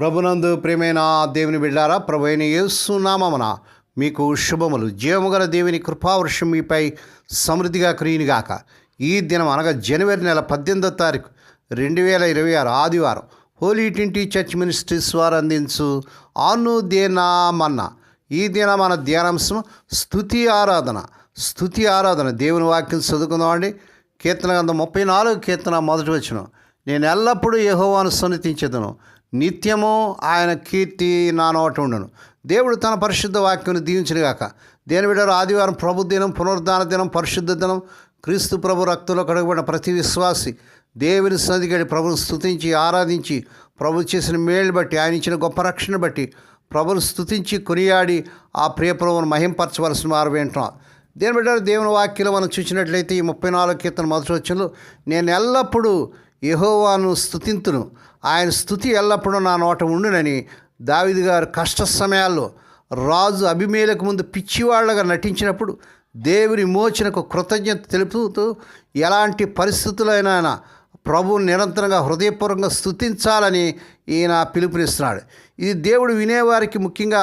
ప్రభునందు ప్రియమైన దేవుని బిడ్డారా, ప్రభు అయిన యేసు నామమున మీకు శుభములు. జీవముగల దేవుని కృపావర్షం మీపై సమృద్ధిగా కురియునుగాక. ఈ దినం అనగా జనవరి నెల 18వ తారీఖు 2026 ఆదివారం హోలీ ట్రింటీ చర్చ్ మినిస్ట్రీస్ వారు అందించు అనుదినమన్నా. ఈ దిన మన ధ్యానాంశం స్తుతి ఆరాధన. దేవుని వాక్యం చదువుకుందామండి. కీర్తన గ్రంథం 34 కీర్తన 1వ వచనం. నేను ఎల్లప్పుడూ యెహోవాను సన్నిధించెదను, నిత్యము ఆయన కీర్తి నా నోట ఉండును. దేవుడు తన పరిశుద్ధ వాక్యను దీవించునుగాక. దేని బిడ్డలు, ఆదివారం ప్రభు దినం, పునరుద్ధాన దినం, పరిశుద్ధ దినం. క్రీస్తు ప్రభు రక్తంలో కడగబడిన ప్రతి విశ్వాసి దేవుని సన్నిధికి ప్రభును స్తుతించి ఆరాధించి, ప్రభు చేసిన మేలు బట్టి, ఆయన ఇచ్చిన గొప్ప రక్షణ బట్టి ప్రభును స్తుతించి కొనియాడి ఆ ప్రియ ప్రభువును మహింపరచవలసిన వారు వింటున్నాం. దేని బిడ్డలు, దేవుని వాక్యంలో మనం చూసినట్లయితే ఈ 34 కీర్తన 1వ వచనంలో నేను ఎల్లప్పుడూ యెహోవాను స్తుతింతును, ఆయన స్తుతి ఎల్లప్పుడూ నా నోట ఉండునని దావీదు గారు కష్ట సమయాల్లో రాజు అబీమెలెకు ముందు పిచ్చివాళ్లగా నటించినప్పుడు దేవుని విమోచనకు కృతజ్ఞత తెలుపుతూ ఎలాంటి పరిస్థితులైనా ప్రభువుని నిరంతరంగా హృదయపూర్వకంగా స్తుతించాలని ఈయన పిలుపునిస్తున్నాడు. ఇది దేవుడు వినేవారికి, ముఖ్యంగా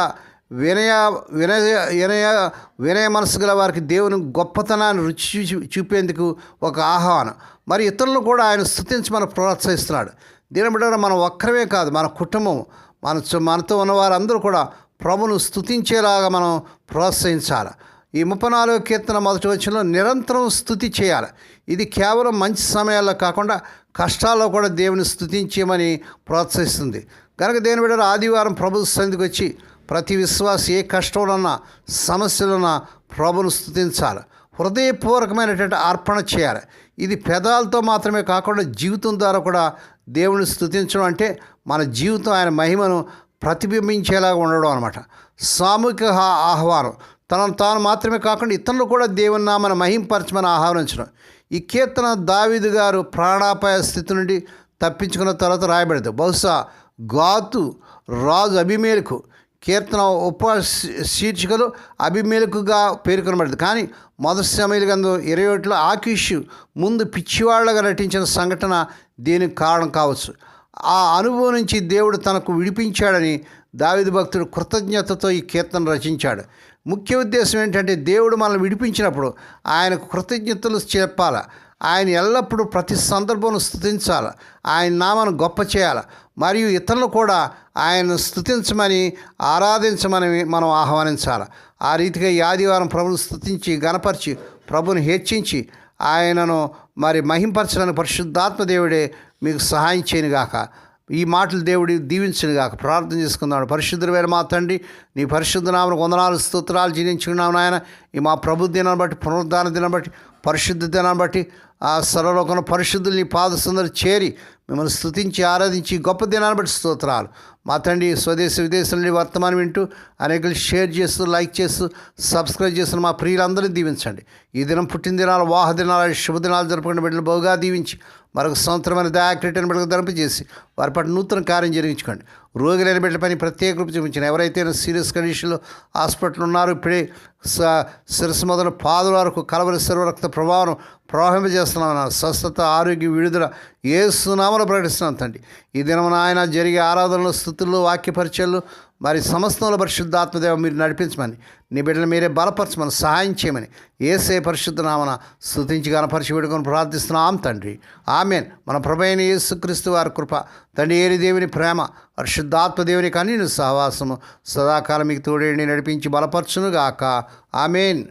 వినయ మనసు గల వారికి దేవుని గొప్పతనాన్ని రుచి చూపేందుకు ఒక ఆహ్వానం. మరి ఇతరులను కూడా ఆయన స్తుతించమని ప్రోత్సహిస్తున్నాడు. దీని బిడ్డ మనం ఒక్కరమే కాదు, మన కుటుంబం, మనతో ఉన్న వారందరూ కూడా ప్రభును స్తుతించేలాగా మనం ప్రోత్సహించాలి. ఈ 34 కీర్తన 1వ వచనంలో నిరంతరం స్తుతి చేయాలి. ఇది కేవలం మంచి సమయాల్లో కాకుండా కష్టాల్లో కూడా దేవుని స్తుతించేయమని ప్రోత్సహిస్తుంది. కనుక దేని బిడ్డ ఆదివారం ప్రభు సన్నిధికి వచ్చి ప్రతి విశ్వాసి ఏ కష్టంలోన్నా సమస్యలున్నా ప్రభును స్తుతించాలి. హృదయపూర్వకమైనటువంటి అర్పణ చేయాలి. ఇది పెదాలతో మాత్రమే కాకుండా జీవితం ద్వారా కూడా దేవుని స్తుతించడం అంటే మన జీవితం ఆయన మహిమను ప్రతిబింబించేలాగా ఉండడం అనమాట. సామూహిక ఆహ్వానం, తనను తాను మాత్రమే కాకుండా ఇతరులు కూడా దేవుని నామను మహింపరచమని ఆహ్వానించడం. ఈ కీర్తన దావీదు గారు ప్రాణాపాయ స్థితి నుండి తప్పించుకున్న తర్వాత రాయబడింది. బహుశా గాతు రాజు అబీమెలెకు కీర్తన శీర్షికలు అబీమెలెకుగా పేర్కొనబడింది. కానీ మొదటి సమూయేలు గ్రంథం 21లో ఆకీషు ముందు పిచ్చివాళ్లగా నటించిన సంఘటన దీనికి కారణం కావచ్చు. ఆ అనుభవం నుంచి దేవుడు తనకు విడిపించాడని దావీదు భక్తుడు కృతజ్ఞతతో ఈ కీర్తన రచించాడు. ముఖ్య ఉద్దేశం ఏంటంటే దేవుడు మనల్ని విడిపించినప్పుడు ఆయనకు కృతజ్ఞతలు చెప్పాలి. ఆయన ఎల్లప్పుడూ ప్రతి సందర్భంలో స్తుతించాలి. ఆయన నామాన్ని గొప్ప చేయాలి. మరియు ఇతరులు కూడా ఆయనను స్తుతించమని, ఆరాధించమని మనం ఆహ్వానించాలి. ఆ రీతిగా ఈ ఆదివారం ప్రభుని స్తుతించి గణపరిచి ప్రభుని హెచ్చించి ఆయనను మహింపరచడానికి పరిశుద్ధాత్మ దేవుడే మీకు సహాయం చేయనుగాక. ఈ మాటలు దేవుడి దీవించునుగాక. ప్రార్థన చేసుకుందాం. పరిశుద్ధుడైన మా తండ్రి, నీ పరిశుద్ధ నామమునకు వందనాలు స్తోత్రాలు చెల్లించుకున్నాము నాయన. ఈ మా ప్రభు దినాన్ని బట్టి, పునరుద్ధాన దినాన్ని బట్టి, పరిశుద్ధ దినాన్ని బట్టి ఆ సర్వలోకంలో పరిశుద్ధులు నీ పాద సుందరి చేరి మిమ్మల్ని స్తుతించి ఆరాధించి గొప్ప దినాన్ని బట్టి స్తోత్రాలు. మా తండ్రి, స్వదేశ విదేశాల నుండి వర్తమానం వింటూ అనేకలు షేర్ చేస్తూ, లైక్ చేస్తూ, సబ్స్క్రైబ్ చేస్తున్న మా ప్రియులందరినీ దీవించండి. ఈ దినం పుట్టిన దినాలు, వాహ దినాలు, శుభదినాలు జరుపుకునే బిడ్డలు బహుగా దీవించి మరొక సంవత్సరమైన దయాక్రీటైన బిడ్డలకు ధరింపజేసి వారి పట్ల నూతన కార్యం జరిగించుకోండి. రోగులైన బిడ్డల పని ప్రత్యేక రూపు చూపించిన ఎవరైతే సీరియస్ కండిషన్లో హాస్పిటల్ ఉన్నారో ఇప్పుడే శిరస్సు మొదలు పాదుల వరకు కలవరి సర్వ రక్త ప్రభావం ప్రవహింపజేస్తున్నాం. స్వస్థత, ఆరోగ్య, విడుదల యేసు నామములో ప్రకటిస్తున్నాం తండ్రి. ఈ దినమున ఆయన జరిగే ఆరాధనలు, స్తుతులు, వాక్య పరిచయాలు సమస్తంలో పరిశుద్ధాత్మదేవ మీరు నడిపించమని, నీ బిడ్డలు మీరే బలపరచమని, సహాయం చేయమని యేసే పరిశుద్ధ నామన స్తుతించి గణపరిచి వేడుకొని ప్రార్థిస్తున్నాం తండ్రి. ఆమేన్. మన ప్రభువైన యేసుక్రీస్తు వారి కృప, తండ్రి ఏరి దేవుని ప్రేమ, పరిశుద్ధాత్మ దేవుని కన్నీని సహవాసము సదాకాలం మీకు తోడేండి నడిపించి బలపరచునుగాక. ఆమేన్.